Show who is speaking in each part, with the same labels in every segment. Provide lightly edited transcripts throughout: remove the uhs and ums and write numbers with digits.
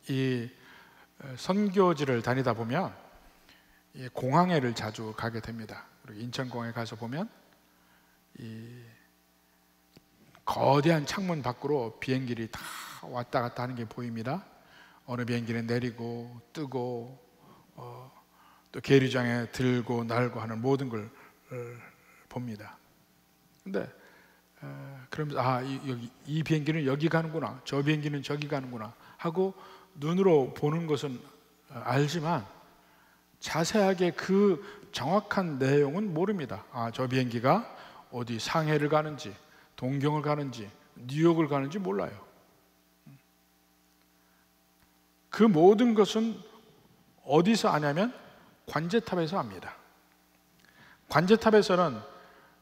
Speaker 1: 이 선교지를 다니다 보면 이 공항에를 자주 가게 됩니다. 그리고 인천공항에 가서 보면 이 거대한 창문 밖으로 비행기들이 다 왔다 갔다 하는 게 보입니다. 어느 비행기는 내리고 뜨고 또 계류장에 들고 날고 하는 모든 걸 봅니다. 근데 그러면서 이 비행기는 여기 가는구나, 저 비행기는 저기 가는구나 하고 눈으로 보는 것은 알지만 자세하게 그 정확한 내용은 모릅니다. 저 비행기가 어디 상해를 가는지, 동경을 가는지, 뉴욕을 가는지 몰라요. 그 모든 것은 어디서 아냐면 관제탑에서 압니다. 관제탑에서는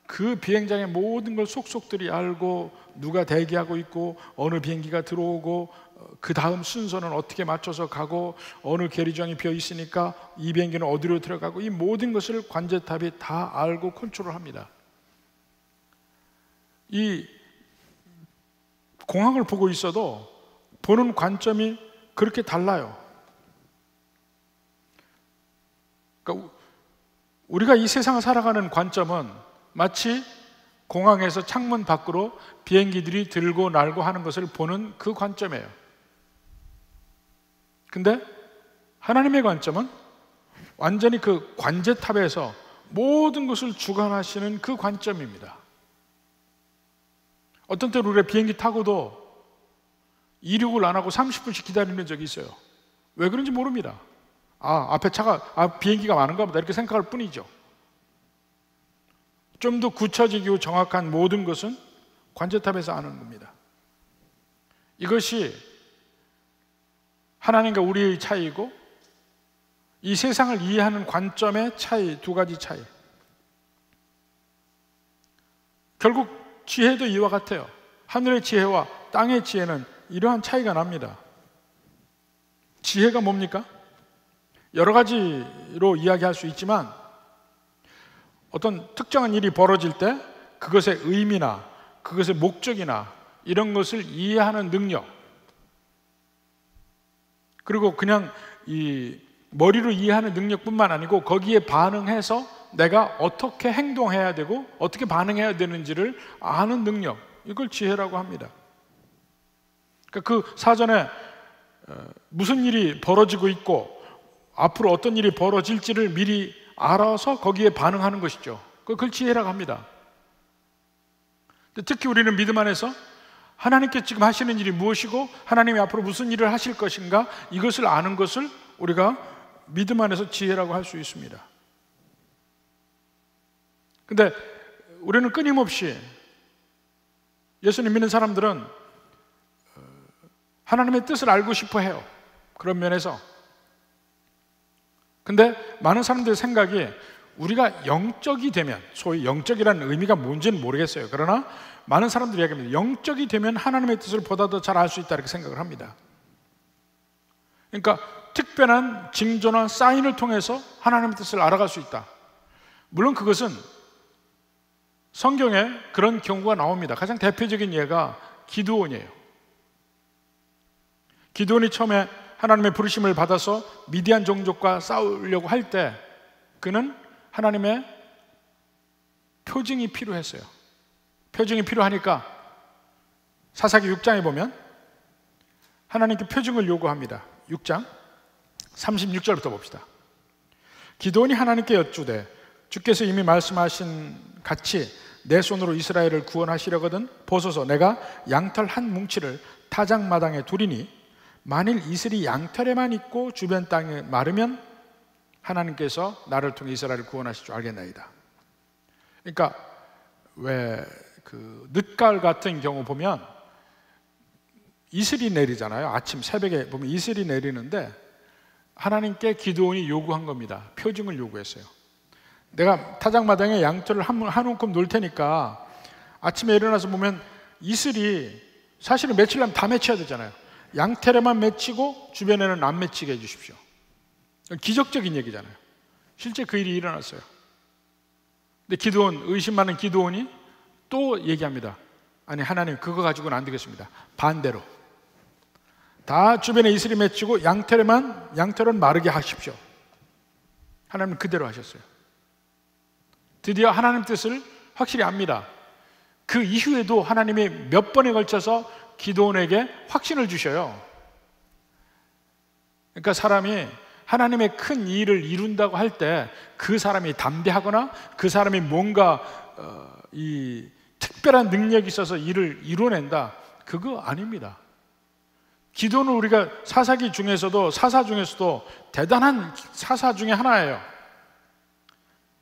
Speaker 1: 그 비행장의 모든 걸 속속들이 알고 누가 대기하고 있고 어느 비행기가 들어오고 그 다음 순서는 어떻게 맞춰서 가고 어느 계류장이 비어 있으니까 이 비행기는 어디로 들어가고 이 모든 것을 관제탑이 다 알고 컨트롤합니다. 이 공항을 보고 있어도 보는 관점이 그렇게 달라요. 그러니까 우리가 이 세상을 살아가는 관점은 마치 공항에서 창문 밖으로 비행기들이 들고 날고 하는 것을 보는 그 관점이에요. 근데 하나님의 관점은 완전히 그 관제탑에서 모든 것을 주관하시는 그 관점입니다. 어떤 때는 우리가 비행기 타고도 이륙을 안 하고 30분씩 기다리는 적이 있어요. 왜 그런지 모릅니다. 앞에 비행기가 많은가 보다 이렇게 생각할 뿐이죠. 좀 더 구체적이고 정확한 모든 것은 관제탑에서 아는 겁니다. 이것이 하나님과 우리의 차이고 이 세상을 이해하는 관점의 차이, 두 가지 차이. 결국 지혜도 이와 같아요. 하늘의 지혜와 땅의 지혜는 이러한 차이가 납니다. 지혜가 뭡니까? 여러 가지로 이야기할 수 있지만 어떤 특정한 일이 벌어질 때 그것의 의미나 그것의 목적이나 이런 것을 이해하는 능력, 그리고 그냥 이 머리로 이해하는 능력뿐만 아니고 거기에 반응해서 내가 어떻게 행동해야 되고 어떻게 반응해야 되는지를 아는 능력, 이걸 지혜라고 합니다. 그러니까 그 사전에 무슨 일이 벌어지고 있고 앞으로 어떤 일이 벌어질지를 미리 알아서 거기에 반응하는 것이죠. 그걸 지혜라고 합니다. 특히 우리는 믿음 안에서 하나님께 지금 하시는 일이 무엇이고 하나님이 앞으로 무슨 일을 하실 것인가, 이것을 아는 것을 우리가 믿음 안에서 지혜라고 할 수 있습니다. 근데 우리는 끊임없이 예수님 믿는 사람들은 하나님의 뜻을 알고 싶어 해요. 그런 면에서. 근데 많은 사람들의 생각이 우리가 영적이 되면, 소위 영적이라는 의미가 뭔지는 모르겠어요. 그러나 많은 사람들이 이야기합니다. 영적이 되면 하나님의 뜻을 보다 더 잘 알 수 있다, 이렇게 생각을 합니다. 그러니까 특별한 징조나 사인을 통해서 하나님의 뜻을 알아갈 수 있다. 물론 그것은 성경에 그런 경우가 나옵니다. 가장 대표적인 예가 기드온이에요. 기드온이 처음에 하나님의 부르심을 받아서 미디안 종족과 싸우려고 할 때 그는 하나님의 표징이 필요했어요. 표징이 필요하니까 사사기 6장에 보면 하나님께 표징을 요구합니다. 6장 36절부터 봅시다. 기드온이 하나님께 여쭈되 주께서 이미 말씀하신 같이 내 손으로 이스라엘을 구원하시려거든 보소서, 내가 양털 한 뭉치를 타작마당에 두리니 만일 이슬이 양털에만 있고 주변 땅에 마르면 하나님께서 나를 통해 이스라엘을 구원하실 줄 알겠나이다. 그러니까 왜 그 늦가을 같은 경우 보면 이슬이 내리잖아요. 아침 새벽에 보면 이슬이 내리는데 하나님께 기드온이 요구한 겁니다. 표징을 요구했어요. 내가 타작마당에 양털을 한 움큼 놓을 테니까 아침에 일어나서 보면 이슬이 사실은 맺히려면 다 맺혀야 되잖아요. 양털에만 맺히고 주변에는 안 맺히게 해주십시오. 기적적인 얘기잖아요. 실제 그 일이 일어났어요. 근데 의심 많은 기드온이 또 얘기합니다. 아니 하나님, 그거 가지고는 안 되겠습니다. 반대로 다 주변에 이슬이 맺히고 양털은 마르게 하십시오. 하나님은 그대로 하셨어요. 드디어 하나님 뜻을 확실히 압니다. 그 이후에도 하나님이 몇 번에 걸쳐서 기드온에게 확신을 주셔요. 그러니까 사람이 하나님의 큰 일을 이룬다고 할 때 그 사람이 담대하거나 그 사람이 뭔가 이 특별한 능력이 있어서 일을 이뤄낸다, 그거 아닙니다. 기도는 우리가 사사 중에서도 대단한 사사 중에 하나예요.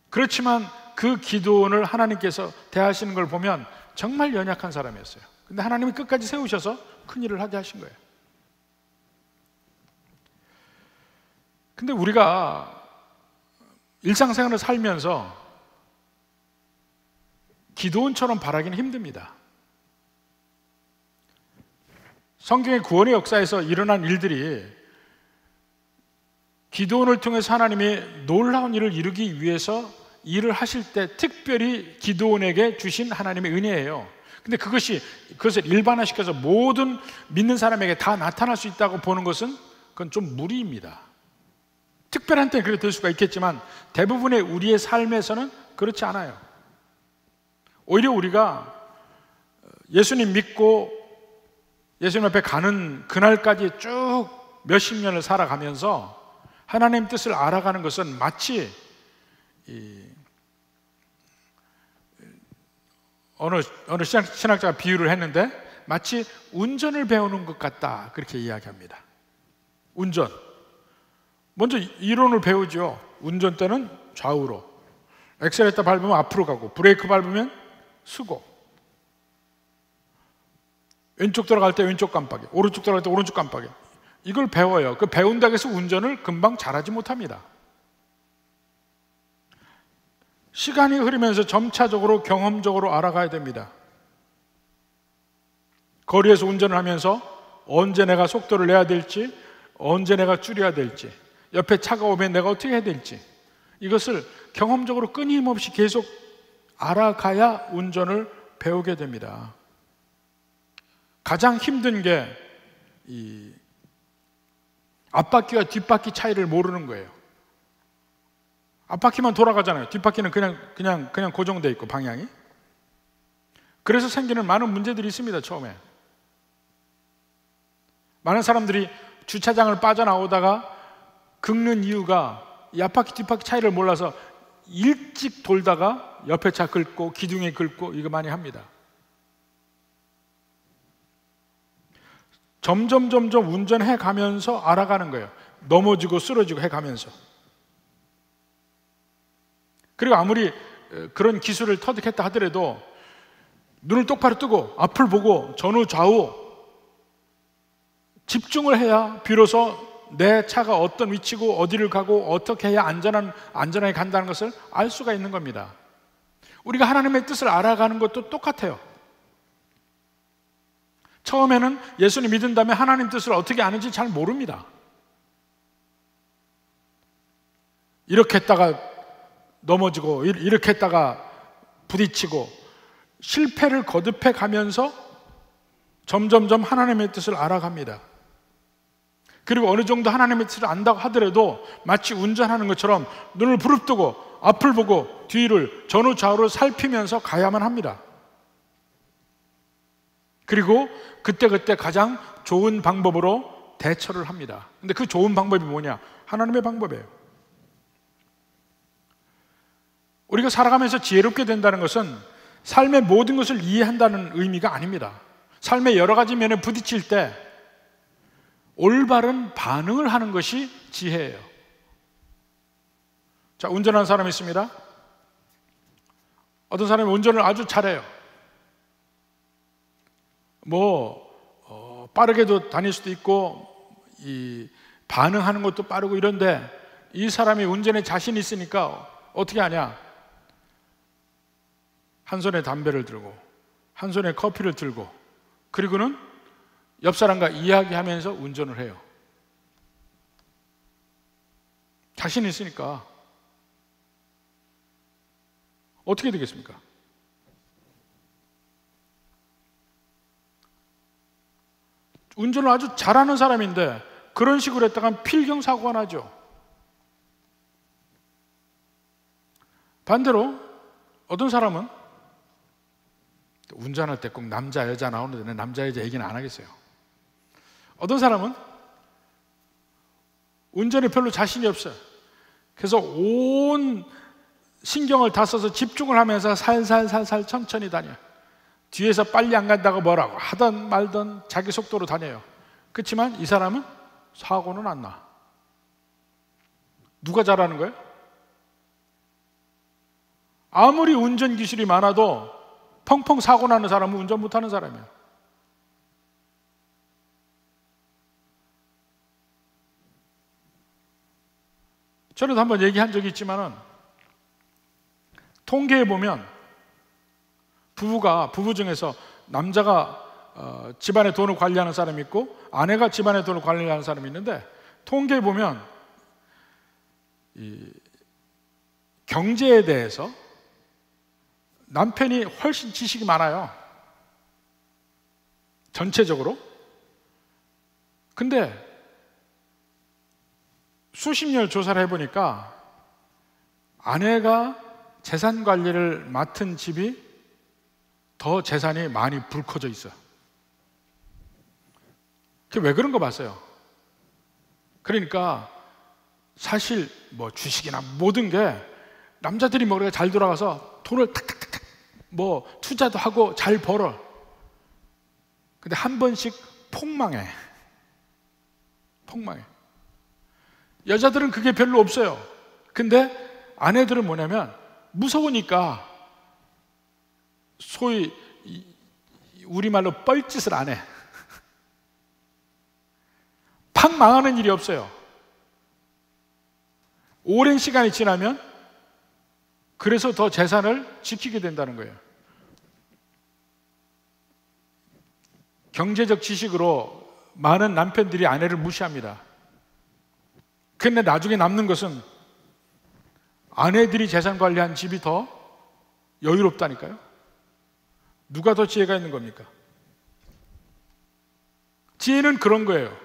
Speaker 1: 그렇지만 그 기도원을 하나님께서 대하시는 걸 보면 정말 연약한 사람이었어요. 근데 하나님이 끝까지 세우셔서 큰 일을 하게 하신 거예요. 근데 우리가 일상생활을 살면서 기도원처럼 바라기는 힘듭니다. 성경의 구원의 역사에서 일어난 일들이 기도원을 통해서 하나님이 놀라운 일을 이루기 위해서 일을 하실 때 특별히 기드온에게 주신 하나님의 은혜예요. 근데 그것을 일반화시켜서 모든 믿는 사람에게 다 나타날 수 있다고 보는 것은 그건 좀 무리입니다. 특별한 때는 그렇게 될 수가 있겠지만 대부분의 우리의 삶에서는 그렇지 않아요. 오히려 우리가 예수님 믿고 예수님 앞에 가는 그날까지 쭉 몇십 년을 살아가면서 하나님 뜻을 알아가는 것은 마치 어느 신학자가 비유를 했는데 마치 운전을 배우는 것 같다, 그렇게 이야기합니다. 운전, 먼저 이론을 배우죠. 운전대는 좌우로, 엑셀레터 밟으면 앞으로 가고, 브레이크 밟으면 쓰고, 왼쪽 들어갈 때 왼쪽 깜빡이, 오른쪽 들어갈 때 오른쪽 깜빡이, 이걸 배워요. 그 배운다고 해서 운전을 금방 잘하지 못합니다. 시간이 흐르면서 점차적으로 경험적으로 알아가야 됩니다. 거리에서 운전을 하면서 언제 내가 속도를 내야 될지, 언제 내가 줄여야 될지, 옆에 차가 오면 내가 어떻게 해야 될지, 이것을 경험적으로 끊임없이 계속 알아가야 운전을 배우게 됩니다. 가장 힘든 게 이 앞바퀴와 뒷바퀴 차이를 모르는 거예요. 앞바퀴만 돌아가잖아요. 뒷바퀴는 그냥 고정되어 있고, 방향이. 그래서 생기는 많은 문제들이 있습니다. 처음에 많은 사람들이 주차장을 빠져나오다가 긁는 이유가 이 앞바퀴 뒷바퀴 차이를 몰라서 일찍 돌다가 옆에 차 긁고 기둥에 긁고 이거 많이 합니다. 점점 운전해 가면서 알아가는 거예요. 넘어지고 쓰러지고 해 가면서. 그리고 아무리 그런 기술을 터득했다 하더라도 눈을 똑바로 뜨고 앞을 보고 전후 좌우 집중을 해야 비로소 내 차가 어떤 위치고 어디를 가고 어떻게 해야 안전하게 간다는 것을 알 수가 있는 겁니다. 우리가 하나님의 뜻을 알아가는 것도 똑같아요. 처음에는 예수님 믿은 다음에 하나님 뜻을 어떻게 아는지 잘 모릅니다. 이렇게 했다가 넘어지고 이렇게 했다가 부딪히고 실패를 거듭해 가면서 점점점 하나님의 뜻을 알아갑니다. 그리고 어느 정도 하나님의 뜻을 안다고 하더라도 마치 운전하는 것처럼 눈을 부릅뜨고 앞을 보고 뒤를 전후 좌우를 살피면서 가야만 합니다. 그리고 그때 가장 좋은 방법으로 대처를 합니다. 근데 그 좋은 방법이 뭐냐? 하나님의 방법이에요. 우리가 살아가면서 지혜롭게 된다는 것은 삶의 모든 것을 이해한다는 의미가 아닙니다. 삶의 여러 가지 면에 부딪힐 때 올바른 반응을 하는 것이 지혜예요. 자, 운전하는 사람이 있습니다. 어떤 사람이 운전을 아주 잘해요. 빠르게도 다닐 수도 있고 반응하는 것도 빠르고 이런데 이 사람이 운전에 자신이 있으니까 어떻게 하냐? 한 손에 담배를 들고 한 손에 커피를 들고 그리고는 옆 사람과 이야기하면서 운전을 해요. 자신이 있으니까 어떻게 되겠습니까? 운전을 아주 잘하는 사람인데 그런 식으로 했다가 필경사고가 나죠. 반대로 어떤 사람은 운전할 때 꼭 남자 여자 나오는데 남자 여자 얘기는 안 하겠어요. 어떤 사람은 운전에 별로 자신이 없어요. 그래서 온 신경을 다 써서 집중을 하면서 살살살살 천천히 다녀요. 뒤에서 빨리 안 간다고 뭐라고 하던 말던 자기 속도로 다녀요. 그렇지만 이 사람은 사고는 안 나. 누가 잘하는 거예요? 아무리 운전 기술이 많아도 펑펑 사고 나는 사람은 운전 못하는 사람이에요. 저는 한번 얘기한 적이 있지만은 통계에 보면 부부 중에서 남자가 집안의 돈을 관리하는 사람이 있고 아내가 집안의 돈을 관리하는 사람이 있는데 통계에 보면 이 경제에 대해서 남편이 훨씬 지식이 많아요. 전체적으로. 근데 수십 년을 조사를 해보니까 아내가 재산 관리를 맡은 집이 더 재산이 많이 불커져 있어요. 그게 왜 그런 거 봤어요? 그러니까 사실 뭐 주식이나 모든 게 남자들이 머리가 잘 돌아가서 돈을 탁탁탁탁 뭐 투자도 하고 잘 벌어. 근데 한 번씩 폭망해. 여자들은 그게 별로 없어요. 근데 아내들은 뭐냐면 무서우니까 소위 우리말로 뻘짓을 안 해. 팍 망하는 일이 없어요. 오랜 시간이 지나면 그래서 더 재산을 지키게 된다는 거예요. 경제적 지식으로 많은 남편들이 아내를 무시합니다. 근데 나중에 남는 것은 아내들이 재산 관리한 집이 더 여유롭다니까요. 누가 더 지혜가 있는 겁니까? 지혜는 그런 거예요.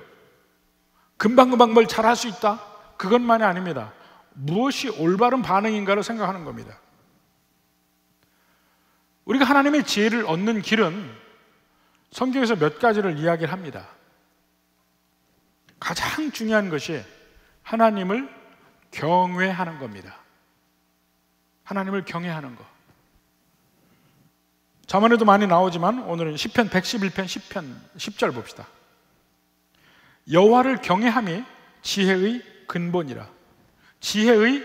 Speaker 1: 금방금방 뭘 잘할 수 있다? 그것만이 아닙니다. 무엇이 올바른 반응인가를 생각하는 겁니다. 우리가 하나님의 지혜를 얻는 길은 성경에서 몇 가지를 이야기를 합니다. 가장 중요한 것이 하나님을 경외하는 겁니다. 하나님을 경외하는 것. 잠언에도 많이 나오지만 오늘은 시편 111편 10절 봅시다. 여호와를 경외함이 지혜의 근본이라. 지혜의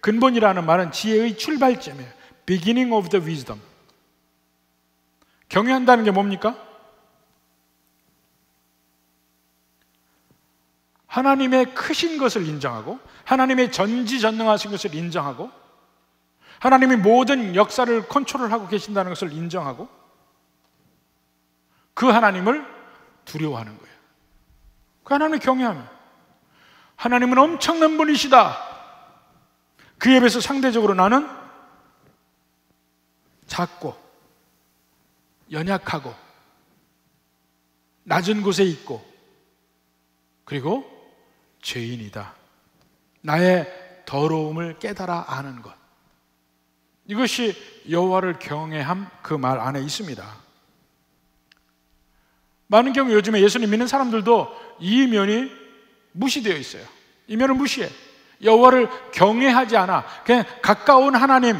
Speaker 1: 근본이라는 말은 지혜의 출발점이에요. Beginning of the wisdom. 경외한다는 게 뭡니까? 하나님의 크신 것을 인정하고 하나님의 전지전능하신 것을 인정하고 하나님이 모든 역사를 컨트롤하고 계신다는 것을 인정하고 그 하나님을 두려워하는 거예요. 그 하나님을 경외하면 하나님은 엄청난 분이시다. 그에 비해서 상대적으로 나는 작고 연약하고 낮은 곳에 있고 그리고 죄인이다. 나의 더러움을 깨달아 아는 것. 이것이 여호와를 경외함 그 말 안에 있습니다. 많은 경우 요즘에 예수님 믿는 사람들도 이 면이 무시되어 있어요. 이 면을 무시해. 여호와를 경외하지 않아. 그냥 가까운 하나님,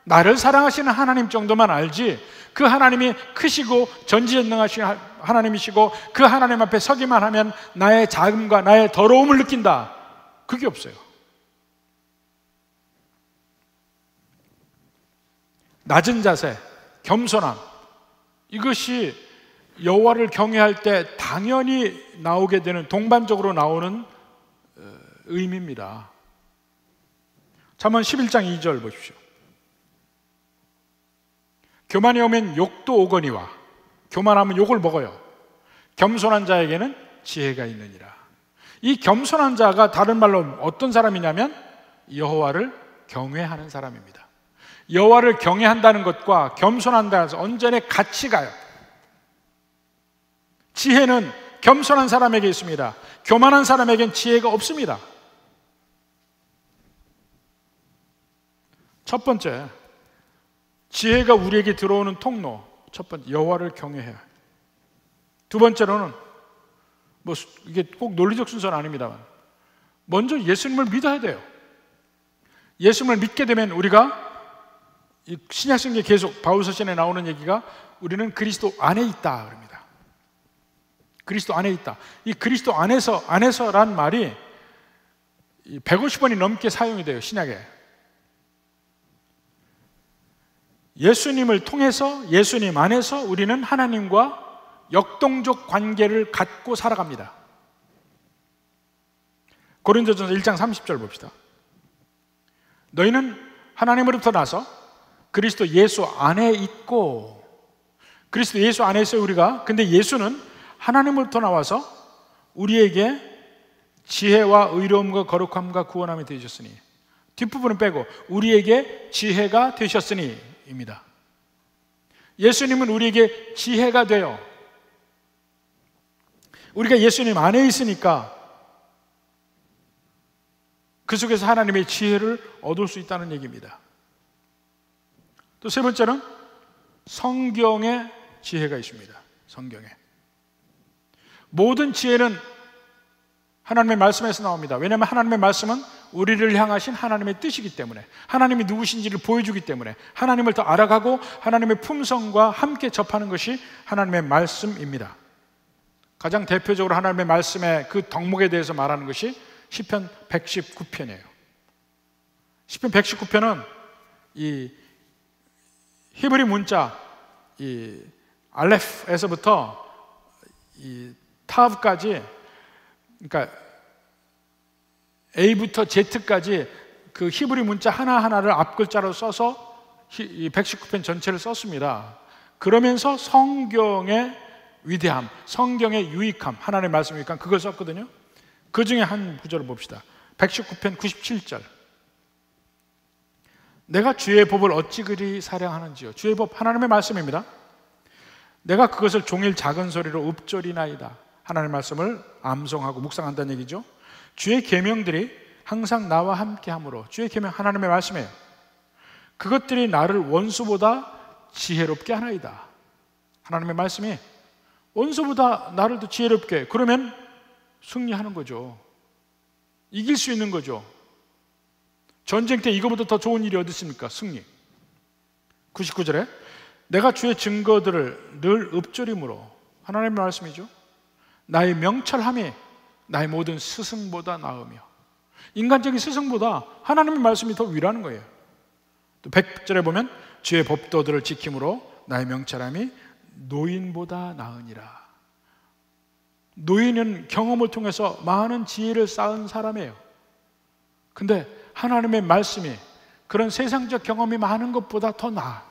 Speaker 1: 나를 사랑하시는 하나님 정도만 알지 그 하나님이 크시고 전지전능하신 하나님이시고 그 하나님 앞에 서기만 하면 나의 작음과 나의 더러움을 느낀다. 그게 없어요. 낮은 자세, 겸손함, 이것이 여호와를 경외할 때 당연히 나오게 되는, 동반적으로 나오는 의미입니다. 잠언 11장 2절 보십시오. 교만이 오면 욕도 오거니와, 교만하면 욕을 먹어요. 겸손한 자에게는 지혜가 있느니라. 이 겸손한 자가 다른 말로 어떤 사람이냐면 여호와를 경외하는 사람입니다. 여호와를 경외한다는 것과 겸손한다는 것은 언제나 같이 가요. 지혜는 겸손한 사람에게 있습니다. 교만한 사람에겐 지혜가 없습니다. 첫 번째, 지혜가 우리에게 들어오는 통로. 첫 번째, 여호와를 경외해야. 두 번째로는 이게 꼭 논리적 순서는 아닙니다만 먼저 예수님을 믿어야 돼요. 예수님을 믿게 되면 우리가 이 신약성경에 계속 바울서신에 나오는 얘기가 우리는 그리스도 안에 있다 그럽니다. 그리스도 안에 있다. 이 그리스도 안에서란 말이 150번이 넘게 사용이 돼요, 신약에. 예수님을 통해서, 예수님 안에서 우리는 하나님과 역동적 관계를 갖고 살아갑니다. 고린도전서 1장 30절 봅시다. 너희는 하나님으로부터 나서 그리스도 예수 안에 있고, 그리스도 예수 안에 있어요 우리가. 근데 예수는 하나님으로부터 나와서 우리에게 지혜와 의로움과 거룩함과 구원함이 되셨으니, 뒷부분은 빼고 우리에게 지혜가 되셨으니 입니다. 예수님은 우리에게 지혜가 돼요. 우리가 예수님 안에 있으니까 그 속에서 하나님의 지혜를 얻을 수 있다는 얘기입니다. 또 세 번째는 성경에 지혜가 있습니다. 성경에. 모든 지혜는 하나님의 말씀에서 나옵니다. 왜냐하면 하나님의 말씀은 우리를 향하신 하나님의 뜻이기 때문에, 하나님이 누구신지를 보여주기 때문에, 하나님을 더 알아가고 하나님의 품성과 함께 접하는 것이 하나님의 말씀입니다. 가장 대표적으로 하나님의 말씀의 그 덕목에 대해서 말하는 것이 시편 119편이에요. 시편 119편은 이 히브리 문자 이 알레프에서부터 이 타브까지, 그러니까 A부터 Z까지 그 히브리 문자 하나하나를 앞글자로 써서 이 119편 전체를 썼습니다. 그러면서 성경의 위대함, 성경의 유익함, 하나님의 말씀의 유익함, 그걸 썼거든요. 그 중에 한 구절을 봅시다. 119편 97절. 내가 주의 법을 어찌 그리 사랑하는지요. 주의 법, 하나님의 말씀입니다. 내가 그것을 종일 작은 소리로 읊조리나이다. 하나님의 말씀을 암송하고 묵상한다는 얘기죠. 주의 계명들이 항상 나와 함께 함으로, 주의 계명 하나님의 말씀이에요. 그것들이 나를 원수보다 지혜롭게 하나이다. 하나님의 말씀이 원수보다 나를 더 지혜롭게, 그러면 승리하는 거죠. 이길 수 있는 거죠. 전쟁 때 이거보다 더 좋은 일이 어디 있습니까? 승리. 99절에 내가 주의 증거들을 늘 읊조림으로, 하나님의 말씀이죠. 나의 명철함이 나의 모든 스승보다 나으며, 인간적인 스승보다 하나님의 말씀이 더 위라는 거예요. 또 100절에 보면 주의 법도들을 지킴으로 나의 명철함이 노인보다 나으니라. 노인은 경험을 통해서 많은 지혜를 쌓은 사람이에요. 근데 하나님의 말씀이 그런 세상적 경험이 많은 것보다 더 나아.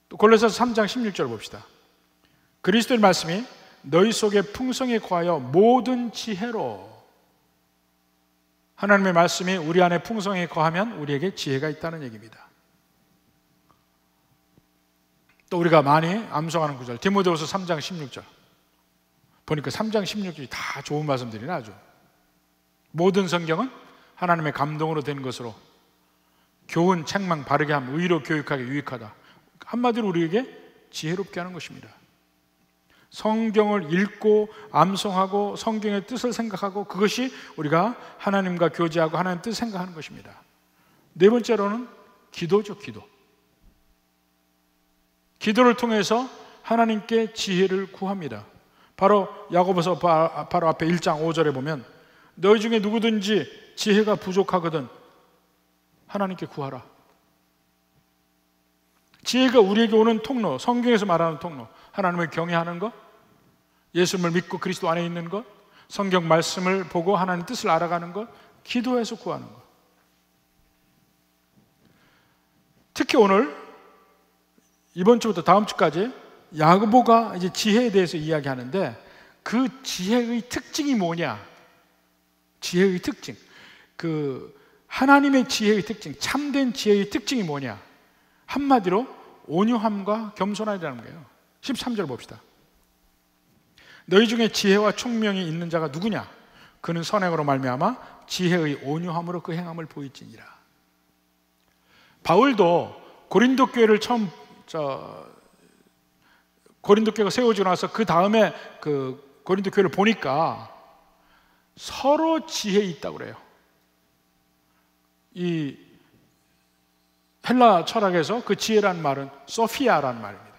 Speaker 1: 또 골로새서 3장 16절 봅시다. 그리스도의 말씀이 너희 속에 풍성히 거하여 모든 지혜로, 하나님의 말씀이 우리 안에 풍성히 거하면 우리에게 지혜가 있다는 얘기입니다. 또 우리가 많이 암송하는 구절, 디모데후서 3장 16절 보니까 3장 16절이 다 좋은 말씀들이나 아주. 모든 성경은 하나님의 감동으로 된 것으로 교훈, 책망, 바르게 함, 의로 교육하기 유익하다. 한마디로 우리에게 지혜롭게 하는 것입니다. 성경을 읽고 암송하고 성경의 뜻을 생각하고, 그것이 우리가 하나님과 교제하고 하나님의 뜻을 생각하는 것입니다. 네 번째로는 기도죠. 기도를 통해서 하나님께 지혜를 구합니다. 바로 야고보서 바로 앞에 1장 5절에 보면 너희 중에 누구든지 지혜가 부족하거든 하나님께 구하라. 지혜가 우리에게 오는 통로, 성경에서 말하는 통로, 하나님을 경외하는 것, 예수님을 믿고 그리스도 안에 있는 것, 성경 말씀을 보고 하나님 뜻을 알아가는 것, 기도해서 구하는 것. 특히 오늘 이번 주부터 다음 주까지 야고보가 이제 지혜에 대해서 이야기하는데, 그 지혜의 특징이 뭐냐? 지혜의 특징, 그 하나님의 지혜의 특징, 참된 지혜의 특징이 뭐냐? 한마디로 온유함과 겸손함이라는 거예요. 13절 봅시다. 너희 중에 지혜와 총명이 있는 자가 누구냐? 그는 선행으로 말미암아 지혜의 온유함으로 그 행함을 보일지니라. 바울도 고린도 교회를 처음 고린도 교회가 세워지고 나서 그 다음에 그 고린도 교회를 보니까 서로 지혜 있다고 그래요. 이 헬라 철학에서 그 지혜라는 말은 소피아라는 말입니다.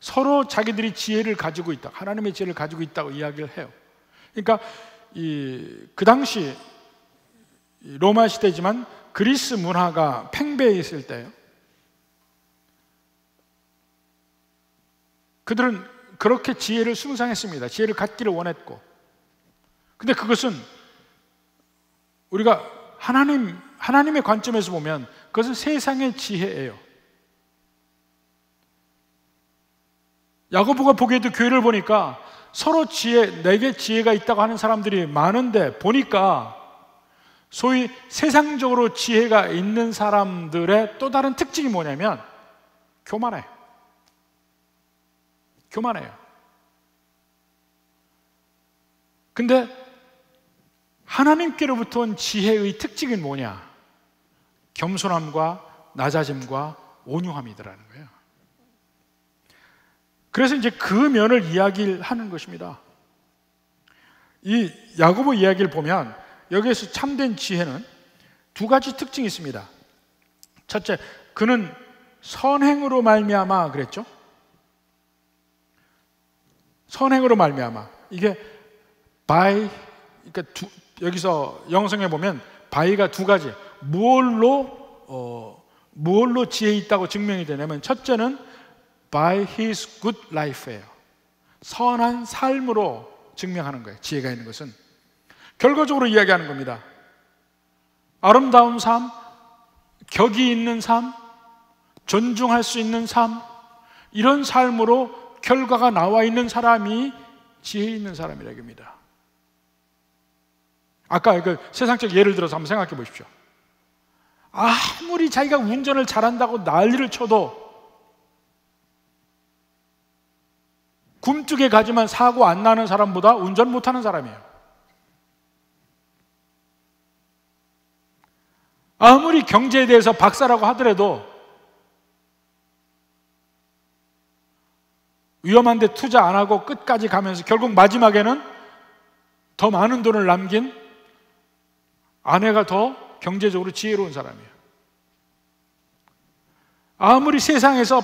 Speaker 1: 서로 자기들이 지혜를 가지고 있다, 하나님의 지혜를 가지고 있다고 이야기를 해요. 그러니까 그 당시 로마 시대지만 그리스 문화가 팽배해 있을 때요, 그들은 그렇게 지혜를 숭상했습니다. 지혜를 갖기를 원했고, 근데 그것은 우리가 하나님의 관점에서 보면 그것은 세상의 지혜예요. 야고보가 보기에도 교회를 보니까 서로 내게 지혜가 있다고 하는 사람들이 많은데, 보니까 소위 세상적으로 지혜가 있는 사람들의 또 다른 특징이 뭐냐면 교만해요. 근데 하나님께로부터 온 지혜의 특징은 뭐냐? 겸손함과 낮아짐과 온유함이더라는 거예요. 그래서 이제 그 면을 이야기를 하는 것입니다. 이 야고보 이야기를 보면 여기에서 참된 지혜는 두 가지 특징이 있습니다. 첫째, 그는 선행으로 말미암아 그랬죠? 선행으로 말미암아. 이게 by, 그러니까 여기서 영성에 보면 by가 두 가지. 무엇로 지혜 있다고 증명이 되냐면, 첫째는 by his good life예요. 선한 삶으로 증명하는 거예요. 지혜가 있는 것은 결과적으로 이야기하는 겁니다. 아름다운 삶, 격이 있는 삶, 존중할 수 있는 삶, 이런 삶으로 결과가 나와 있는 사람이 지혜 있는 사람이라고 합니다. 아까 그 세상적 예를 들어서 한번 생각해 보십시오. 아무리 자기가 운전을 잘한다고 난리를 쳐도 굼뜨게 가지만 사고 안 나는 사람보다 운전 못하는 사람이에요. 아무리 경제에 대해서 박사라고 하더라도 위험한 데 투자 안 하고 끝까지 가면서 결국 마지막에는 더 많은 돈을 남긴 아내가 더 경제적으로 지혜로운 사람이에요. 아무리 세상에서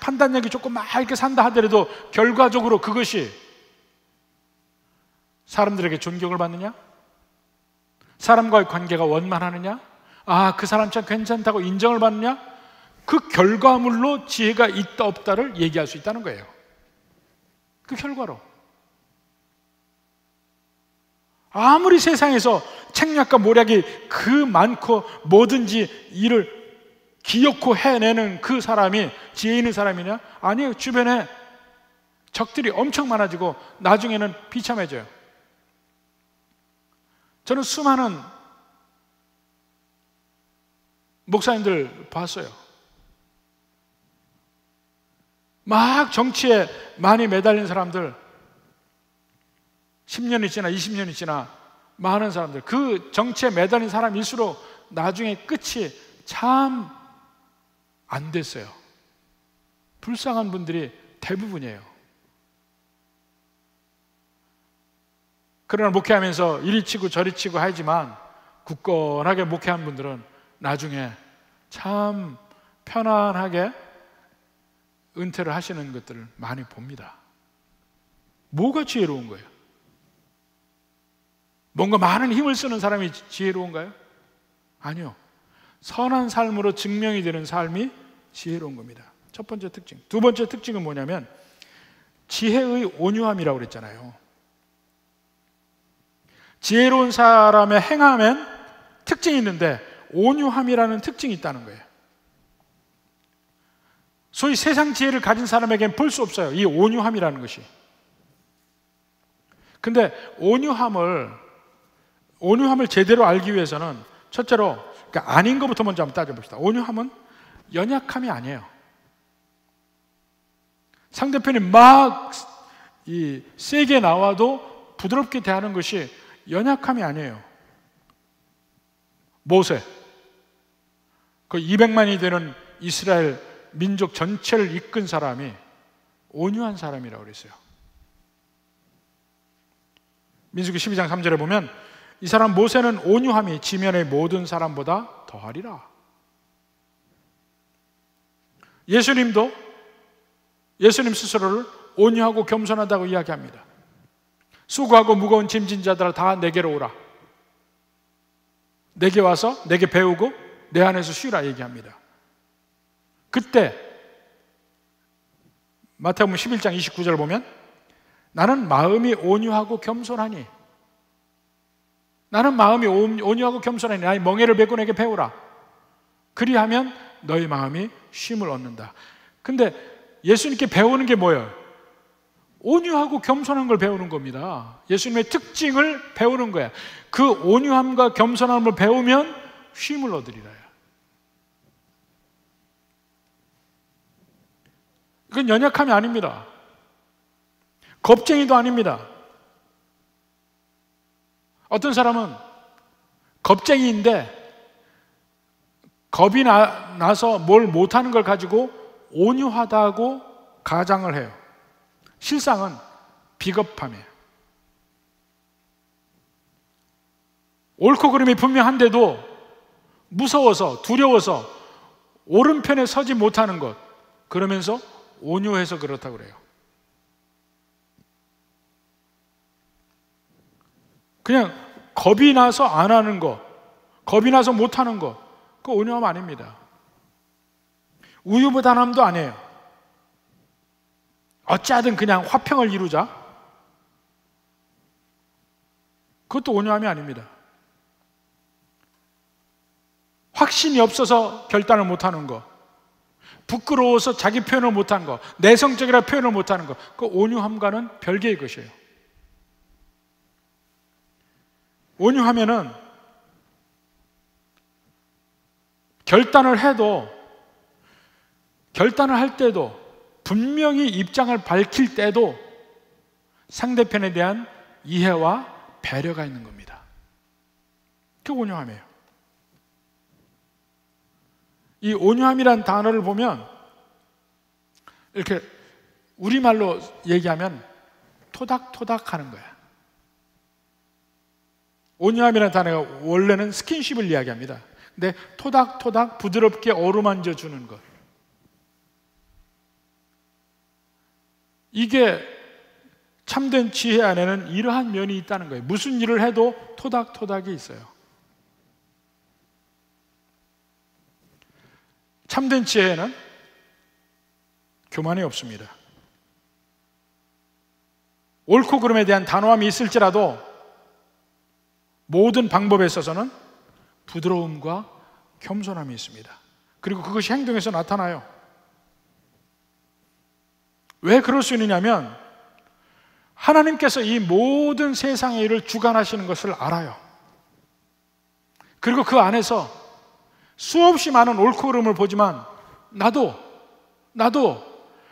Speaker 1: 판단력이 조금 막 이렇게 산다 하더라도 결과적으로 그것이 사람들에게 존경을 받느냐? 사람과의 관계가 원만하느냐? 그 사람 참 괜찮다고 인정을 받느냐? 그 결과물로 지혜가 있다 없다를 얘기할 수 있다는 거예요. 그 결과로. 아무리 세상에서 책략과 모략이 그 많고 뭐든지 일을 기어코 해내는 그 사람이 지혜 있는 사람이냐? 아니에요. 주변에 적들이 엄청 많아지고 나중에는 비참해져요. 저는 수많은 목사님들 봤어요. 막 정치에 많이 매달린 사람들, 10년이 지나 20년이 지나 많은 사람들, 그 정치에 매달린 사람일수록 나중에 끝이 참 안 됐어요. 불쌍한 분들이 대부분이에요. 그러나 목회하면서 이리 치고 저리 치고 하지만 굳건하게 목회한 분들은 나중에 참 편안하게 은퇴를 하시는 것들을 많이 봅니다. 뭐가 지혜로운 거예요? 뭔가 많은 힘을 쓰는 사람이 지혜로운가요? 아니요. 선한 삶으로 증명이 되는 삶이 지혜로운 겁니다. 첫 번째 특징. 두 번째 특징은 뭐냐면 지혜의 온유함이라고 그랬잖아요. 지혜로운 사람의 행함엔 특징이 있는데 온유함이라는 특징이 있다는 거예요. 소위 세상 지혜를 가진 사람에게는 볼 수 없어요. 이 온유함이라는 것이. 근데 온유함을 제대로 알기 위해서는 첫째로, 그러니까 아닌 것부터 먼저 한번 따져봅시다. 온유함은 연약함이 아니에요. 상대편이 막 세게 나와도 부드럽게 대하는 것이 연약함이 아니에요. 모세, 그 200만이 되는 이스라엘 민족 전체를 이끈 사람이 온유한 사람이라고 그랬어요. 민수기 12장 3절에 보면 이 사람 모세는 온유함이 지면의 모든 사람보다 더하리라. 예수님도 예수님 스스로를 온유하고 겸손하다고 이야기합니다. 수고하고 무거운 짐진 자들아 다 내게로 오라. 내게 와서 내게 배우고 내 안에서 쉬라 얘기합니다. 그때 마태복음 11장 29절 보면 나는 마음이 온유하고 겸손하니, 나는 마음이 온유하고 겸손하니 나의 멍에를 메고 내게 배우라. 그리하면 너희 마음이 쉼을 얻는다. 근데 예수님께 배우는 게 뭐예요? 온유하고 겸손한 걸 배우는 겁니다. 예수님의 특징을 배우는 거야. 그 온유함과 겸손함을 배우면 쉼을 얻으리라. 이건 연약함이 아닙니다. 겁쟁이도 아닙니다. 어떤 사람은 겁쟁이인데 겁이 나서 뭘 못하는 걸 가지고 온유하다고 가장을 해요. 실상은 비겁함이에요. 옳고 그름이 분명한데도 무서워서 두려워서 오른편에 서지 못하는 것, 그러면서 온유해서 그렇다고 그래요. 그냥 겁이 나서 안 하는 거, 겁이 나서 못하는 거, 그거 온유함 아닙니다. 우유부단함도 아니에요. 어찌하든 그냥 화평을 이루자, 그것도 온유함이 아닙니다. 확신이 없어서 결단을 못하는 거, 부끄러워서 자기 표현을 못하는 거, 내성적이라 표현을 못하는 거, 그 온유함과는 별개의 것이에요. 온유하면은 결단을 할 때도 분명히 입장을 밝힐 때도 상대편에 대한 이해와 배려가 있는 겁니다. 그게 온유함이에요. 이 온유함이란 단어를 보면 이렇게 우리말로 얘기하면 토닥토닥 하는 거야. 온유함이라는 단어가 원래는 스킨십을 이야기합니다. 근데 토닥토닥 부드럽게 어루만져 주는 것, 이게 참된 지혜 안에는 이러한 면이 있다는 거예요. 무슨 일을 해도 토닥토닥이 있어요. 참된 지혜에는 교만이 없습니다. 옳고 그름에 대한 단호함이 있을지라도 모든 방법에 있어서는 부드러움과 겸손함이 있습니다. 그리고 그것이 행동에서 나타나요. 왜 그럴 수 있느냐면 하나님께서 이 모든 세상의 일을 주관하시는 것을 알아요. 그리고 그 안에서 수없이 많은 옳고 그름을 보지만 나도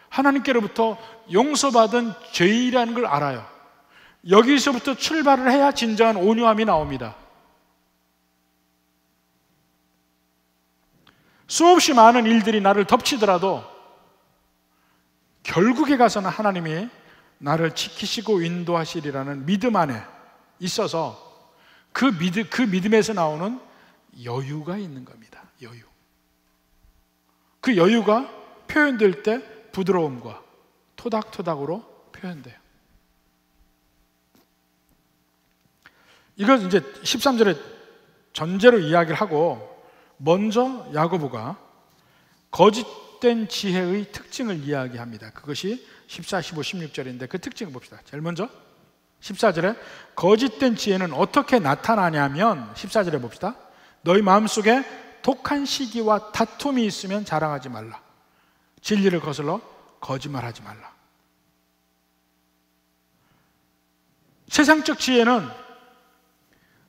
Speaker 1: 하나님께로부터 용서받은 죄이라는 걸 알아요. 여기서부터 출발을 해야 진정한 온유함이 나옵니다. 수없이 많은 일들이 나를 덮치더라도 결국에 가서는 하나님이 나를 지키시고 인도하시리라는 믿음 안에 있어서 그 믿음에서 나오는 여유가 있는 겁니다. 여유. 그 여유가 표현될 때 부드러움과 토닥토닥으로 표현돼요. 이걸 이제 13절에 전제로 이야기를 하고 먼저 야고보가 거짓된 지혜의 특징을 이야기합니다. 그것이 14, 15, 16절인데 그 특징을 봅시다. 제일 먼저 14절에 거짓된 지혜는 어떻게 나타나냐면 14절에 봅시다. 너희 마음속에 독한 시기와 다툼이 있으면 자랑하지 말라. 진리를 거슬러 거짓말하지 말라. 세상적 지혜는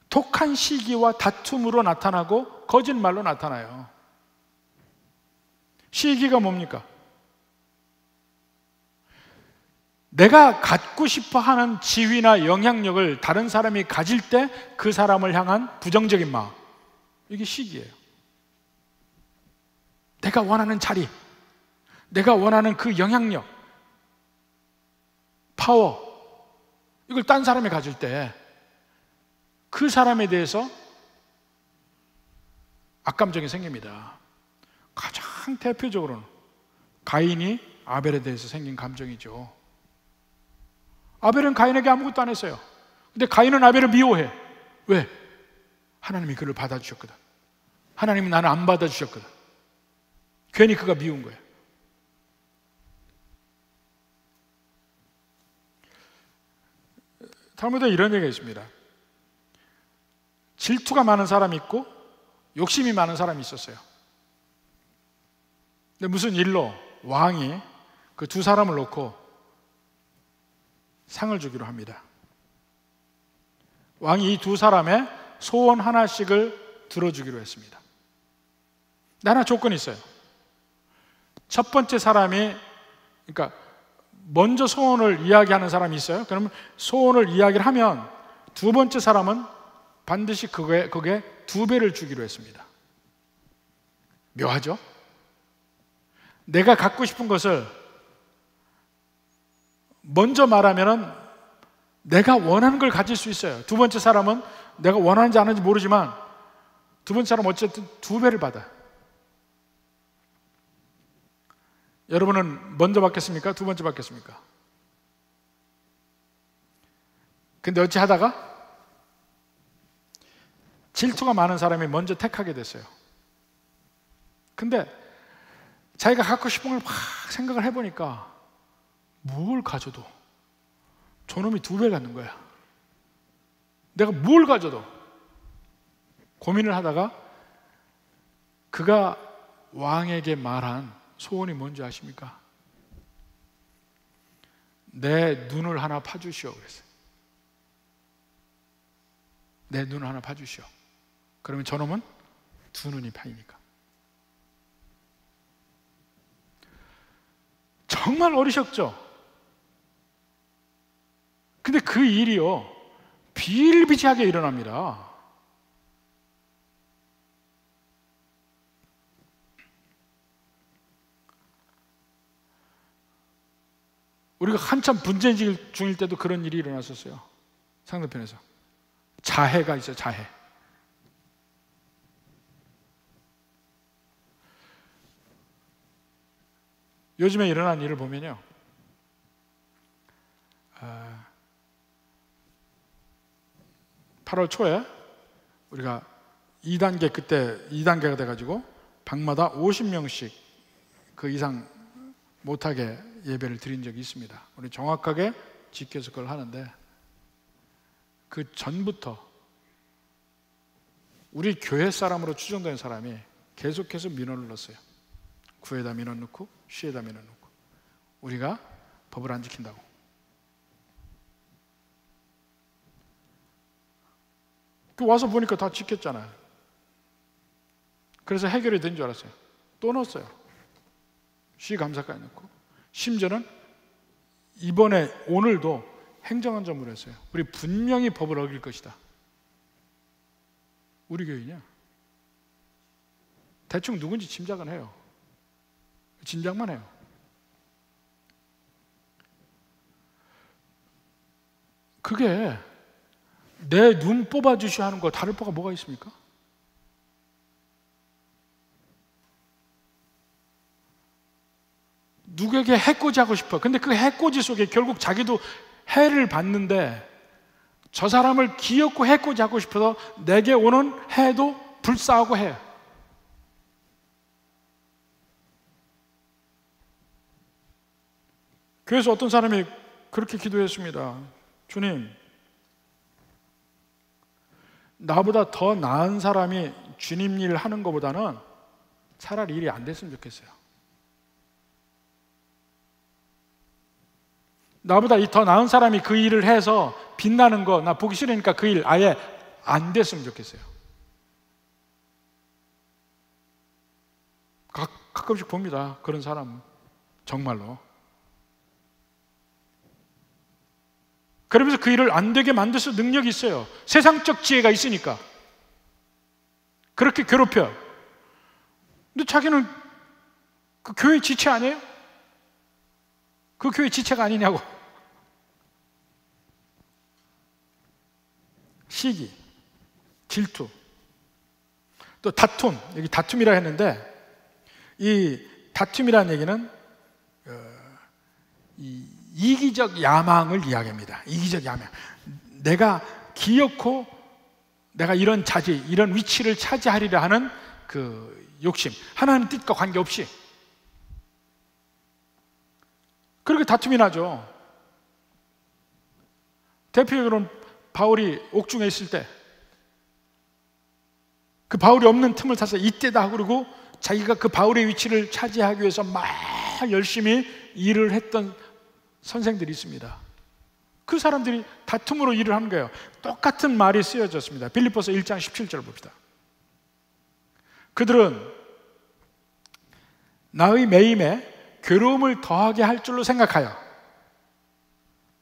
Speaker 1: 독한 시기와 다툼으로 나타나고 거짓말로 나타나요. 시기가 뭡니까? 내가 갖고 싶어 하는 지위나 영향력을 다른 사람이 가질 때 그 사람을 향한 부정적인 마음, 이게 시기예요. 내가 원하는 자리, 내가 원하는 그 영향력, 파워, 이걸 딴 사람이 가질 때 그 사람에 대해서 악감정이 생깁니다. 가장 대표적으로는 가인이 아벨에 대해서 생긴 감정이죠. 아벨은 가인에게 아무것도 안 했어요. 근데 가인은 아벨을 미워해. 왜? 하나님이 그를 받아주셨거든. 하나님이 나는 안 받아주셨거든. 괜히 그가 미운 거예요. 탈무드에 이런 얘기가 있습니다. 질투가 많은 사람이 있고 욕심이 많은 사람이 있었어요. 근데 무슨 일로 왕이 그 두 사람을 놓고 상을 주기로 합니다. 왕이 이 두 사람의 소원 하나씩을 들어주기로 했습니다. 근데 하나 조건이 있어요. 첫 번째 사람이, 그러니까 먼저 소원을 이야기하는 사람이 있어요. 그러면 소원을 이야기를 하면 두 번째 사람은 반드시 그게 2배를 주기로 했습니다. 묘하죠? 내가 갖고 싶은 것을 먼저 말하면 내가 원하는 걸 가질 수 있어요. 두 번째 사람은 내가 원하는지 안 하는지 모르지만 두 번째 사람은 어쨌든 2배를 받아요. 여러분은 먼저 받겠습니까? 두 번째 받겠습니까? 근데 어찌 하다가 질투가 많은 사람이 먼저 택하게 됐어요. 근데 자기가 갖고 싶은 걸 막 생각을 해보니까 뭘 가져도 저놈이 2배 갖는 거야. 내가 뭘 가져도. 고민을 하다가 그가 왕에게 말한 소원이 뭔지 아십니까? 내 눈을 하나 파주시오 그랬어요. 내 눈을 하나 파주시오. 그러면 저놈은 2눈이 파이니까. 정말 어리석죠? 근데 그 일이요 비일비재하게 일어납니다. 우리가 한참 분쟁 중일 때도 그런 일이 일어났었어요. 상대편에서 자해가 있어요. 자해. 요즘에 일어난 일을 보면요, 8월 초에 우리가 2단계, 그때 2단계가 돼가지고 방마다 50명씩 그 이상 못하게 예배를 드린 적이 있습니다. 우리 정확하게 지켜서 그걸 하는데, 그 전부터 우리 교회 사람으로 추정되는 사람이 계속해서 민원을 넣었어요. 구에다 민원 넣고 시에다 민원 넣고 우리가 법을 안 지킨다고. 그 와서 보니까 다 지켰잖아요. 그래서 해결이 된 줄 알았어요. 또 넣었어요. 시 감사까지 넣고, 심지어는 이번에 오늘도 행정안전부를 했어요. 우리 분명히 법을 어길 것이다. 우리 교회냐? 대충 누군지 짐작은 해요. 짐작만 해요. 그게 내 눈 뽑아주셔 하는 거 다를 바가 뭐가 있습니까? 누구에게 해코지 하고 싶어. 근데 그 해코지 속에 결국 자기도 해를 받는데, 저 사람을 기엽고 해코지 하고 싶어서 내게 오는 해도 불사하고 해. 교회에서 어떤 사람이 그렇게 기도했습니다. 주님, 나보다 더 나은 사람이 주님 일 하는 것보다는 차라리 일이 안 됐으면 좋겠어요. 나보다 더 나은 사람이 그 일을 해서 빛나는 거 나 보기 싫으니까 그 일 아예 안 됐으면 좋겠어요. 가끔씩 봅니다. 그런 사람 정말로. 그러면서 그 일을 안 되게 만들 수 능력이 있어요. 세상적 지혜가 있으니까. 그렇게 괴롭혀. 근데 자기는 그 교회 지체 아니에요? 그 교회 지체가 아니냐고. 시기, 질투, 또 다툼. 여기 다툼이라 했는데 이 다툼이라는 얘기는 이 이기적 야망을 이야기합니다. 이기적 야망. 내가 기어코 내가 이런 자질, 이런 위치를 차지하리라 하는 그 욕심. 하나님 뜻과 관계없이. 그렇게 다툼이 나죠. 대표적으로는 바울이 옥중에 있을 때 그 바울이 없는 틈을 타서 이때다 하고 그러고 자기가 그 바울의 위치를 차지하기 위해서 막 열심히 일을 했던 선생들이 있습니다. 그 사람들이 다툼으로 일을 하는 거예요. 똑같은 말이 쓰여졌습니다. 빌립보서 1장 17절 봅시다. 그들은 나의 매임에 괴로움을 더하게 할 줄로 생각하여,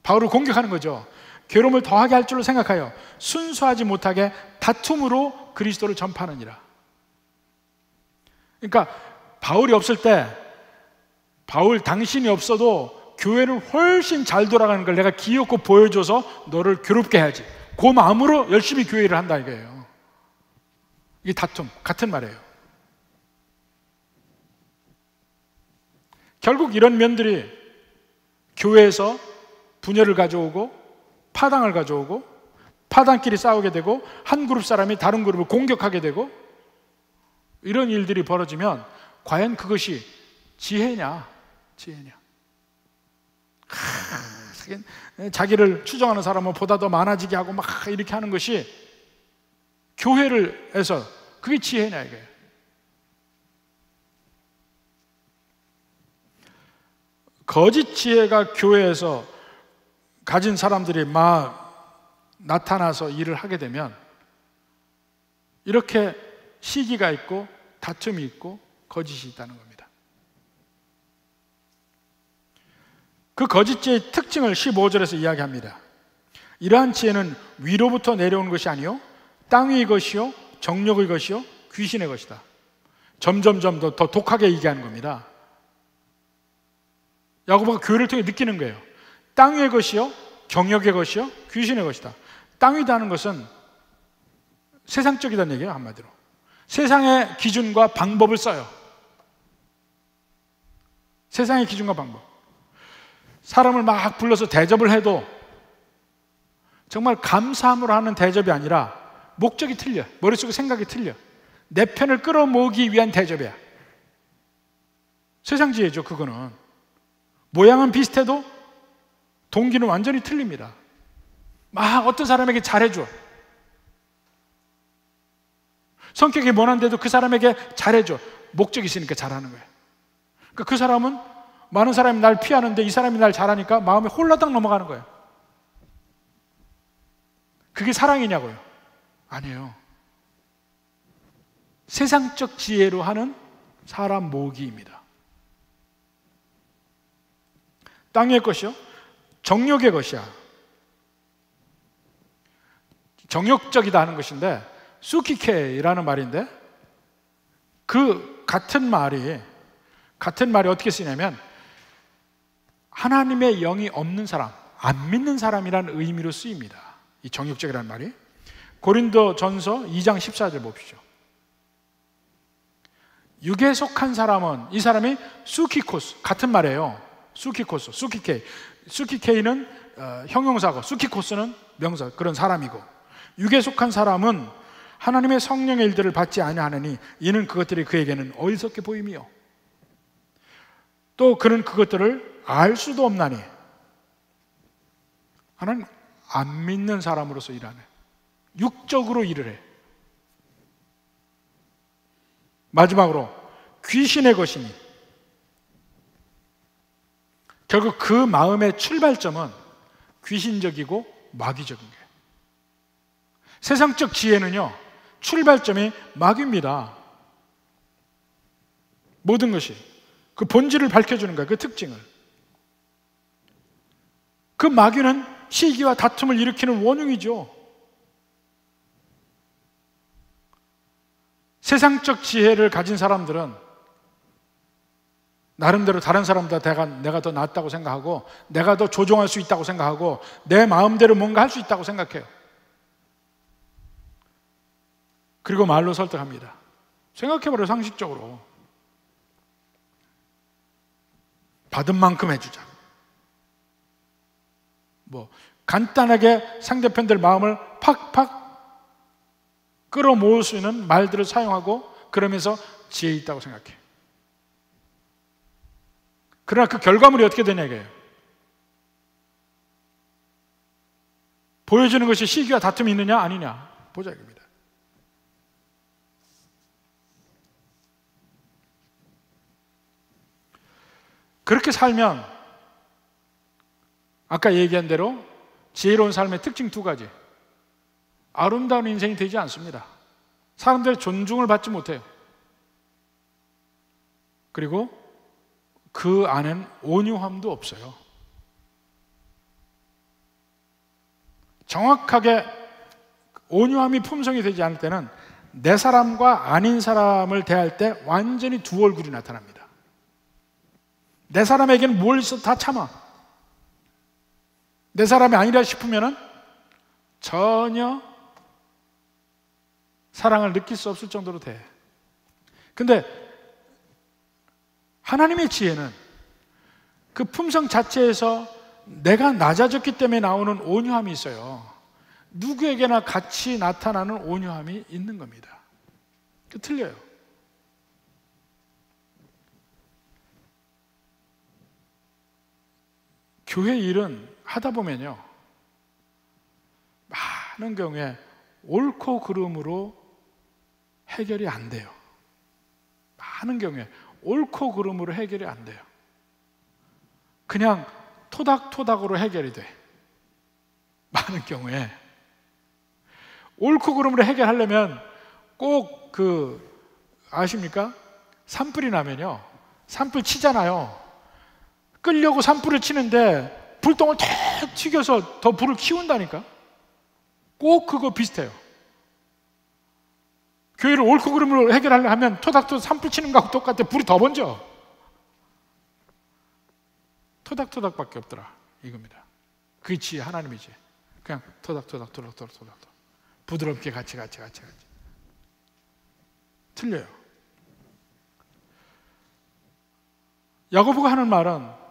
Speaker 1: 바울을 공격하는 거죠. 괴로움을 더하게 할 줄로 생각하여 순수하지 못하게 다툼으로 그리스도를 전파하느니라. 그러니까 바울이 없을 때, 바울 당신이 없어도 교회를 훨씬 잘 돌아가는 걸 내가 기어코 보여줘서 너를 괴롭게 해야지, 그 마음으로 열심히 교회를 한다 이거예요. 이게 다툼, 같은 말이에요. 결국 이런 면들이 교회에서 분열을 가져오고 파당을 가져오고 파당끼리 싸우게 되고 한 그룹 사람이 다른 그룹을 공격하게 되고 이런 일들이 벌어지면 과연 그것이 지혜냐? 지혜냐? 자기를 추종하는 사람은 보다 더 많아지게 하고 막 이렇게 하는 것이 교회를 해서 그게 지혜냐 이거예요. 거짓 지혜가 교회에서 가진 사람들이 막 나타나서 일을 하게 되면 이렇게 시기가 있고 다툼이 있고 거짓이 있다는 겁니다. 그 거짓 지혜의 특징을 15절에서 이야기합니다. 이러한 지혜는 위로부터 내려오는 것이 아니요 땅 위의 것이요 정욕의 것이요 귀신의 것이다. 점점점 더 독하게 얘기하는 겁니다. 야고보가 교회를 통해 느끼는 거예요. 땅 위의 것이요 정욕의 것이요 귀신의 것이다. 땅 위다는 것은 세상적이라는 얘기예요. 한마디로 세상의 기준과 방법을 써요. 세상의 기준과 방법. 사람을 막 불러서 대접을 해도 정말 감사함으로 하는 대접이 아니라 목적이 틀려. 머릿속에 생각이 틀려. 내 편을 끌어모으기 위한 대접이야. 세상 지혜죠. 그거는 모양은 비슷해도 동기는 완전히 틀립니다. 막 어떤 사람에게 잘해줘. 성격이 모난데도 그 사람에게 잘해줘. 목적이 있으니까 잘하는 거예요. 그러니까 그 사람은 많은 사람이 날 피하는데 이 사람이 날 잘하니까 마음에 홀라당 넘어가는 거예요. 그게 사랑이냐고요? 아니에요. 세상적 지혜로 하는 사람 모으기입니다. 땅의 것이요 정욕의 것이야. 정욕적이다 하는 것인데 수키케이라는 말인데 그 같은 말이 어떻게 쓰냐면 하나님의 영이 없는 사람, 안 믿는 사람이라는 의미로 쓰입니다. 이 정욕적이라는 말이 고린도전서 2장 14절 봅시죠. 육에 속한 사람은 이 사람이 수키코스, 같은 말이에요. 수키코스, 수키케이. 수키케이는 형용사고 수키코스는 명사, 그런 사람이고, 육에 속한 사람은 하나님의 성령의 일들을 받지 아니하느니 이는 그것들이 그에게는 어리석게 보임이요 또 그는 그것들을 알 수도 없나니. 하나님 안 믿는 사람으로서 일하네. 육적으로 일을 해. 마지막으로 귀신의 것이니, 결국 그 마음의 출발점은 귀신적이고 마귀적인 거예요. 세상적 지혜는요 출발점이 마귀입니다. 모든 것이 그 본질을 밝혀주는 거예요. 그 특징을. 그 마귀는 시기와 다툼을 일으키는 원흉이죠. 세상적 지혜를 가진 사람들은 나름대로 다른 사람보다 내가 더 낫다고 생각하고 내가 더 조종할 수 있다고 생각하고 내 마음대로 뭔가 할 수 있다고 생각해요. 그리고 말로 설득합니다. 생각해보려, 상식적으로. 받은 만큼 해주자. 간단하게 상대편들 마음을 팍팍 끌어모을 수 있는 말들을 사용하고 그러면서 지혜 있다고 생각해. 그러나 그 결과물이 어떻게 되냐 이거예요. 보여주는 것이 시기와 다툼이 있느냐 아니냐 보자 이겁니다. 그렇게 살면 아까 얘기한 대로 지혜로운 삶의 특징 두 가지. 아름다운 인생이 되지 않습니다. 사람들의 존중을 받지 못해요. 그리고 그 안엔 온유함도 없어요. 정확하게 온유함이 품성이 되지 않을 때는 내 사람과 아닌 사람을 대할 때 완전히 두 얼굴이 나타납니다. 내 사람에게는 뭘 있어도 다 참아. 내 사람이 아니라 싶으면 전혀 사랑을 느낄 수 없을 정도로 돼. 근데 하나님의 지혜는 그 품성 자체에서 내가 낮아졌기 때문에 나오는 온유함이 있어요. 누구에게나 같이 나타나는 온유함이 있는 겁니다. 틀려요. 교회 일은 하다 보면요, 많은 경우에 옳고 그름으로 해결이 안 돼요. 많은 경우에 옳고 그름으로 해결이 안 돼요. 그냥 토닥토닥으로 해결이 돼. 많은 경우에 옳고 그름으로 해결하려면 꼭 아십니까? 산불이 나면요, 산불 치잖아요. 끌려고 산불을 치는데 불똥을 더 튀겨서 더 불을 키운다니까. 꼭 그거 비슷해요. 교회를 옳고 그름으로 해결하려 하면 토닥토닥 산불 치는 거하고 똑같아. 불이 더 번져. 토닥토닥밖에 없더라 이겁니다. 그게 지혜, 하나님의 지혜. 그냥 토닥토닥 부드럽게 같이 틀려요. 야고보가 하는 말은,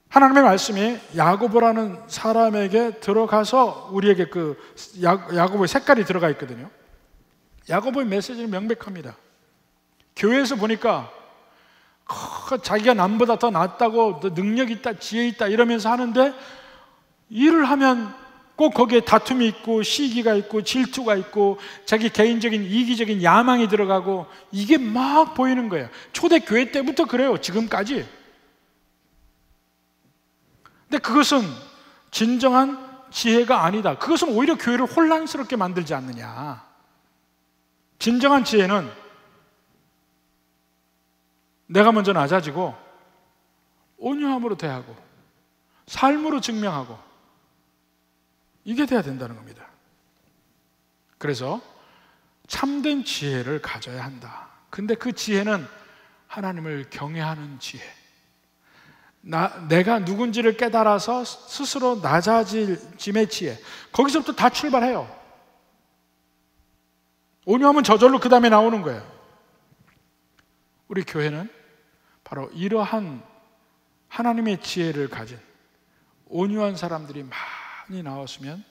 Speaker 1: 하나님의 말씀이 야고보라는 사람에게 들어가서 우리에게 야고보의 색깔이 들어가 있거든요. 야고보의 메시지는 명백합니다. 교회에서 보니까 자기가 남보다 더 낫다고, 더 능력 있다, 지혜 있다 이러면서 하는데, 일을 하면 꼭 거기에 다툼이 있고 시기가 있고 질투가 있고 자기 개인적인 이기적인 야망이 들어가고, 이게 막 보이는 거예요. 초대교회 때부터 그래요. 지금까지. 근데 그것은 진정한 지혜가 아니다. 그것은 오히려 교회를 혼란스럽게 만들지 않느냐. 진정한 지혜는 내가 먼저 낮아지고 온유함으로 대하고 삶으로 증명하고, 이게 돼야 된다는 겁니다. 그래서 참된 지혜를 가져야 한다. 근데 그 지혜는 하나님을 경외하는 지혜, 내가 누군지를 깨달아서 스스로 낮아짐의 지혜, 거기서부터 다 출발해요. 온유함은 저절로 그 다음에 나오는 거예요. 우리 교회는 바로 이러한 하나님의 지혜를 가진 온유한 사람들이 많이 나왔으면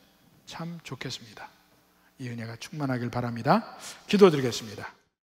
Speaker 1: 참 좋겠습니다. 이 은혜가 충만하길 바랍니다. 기도드리겠습니다.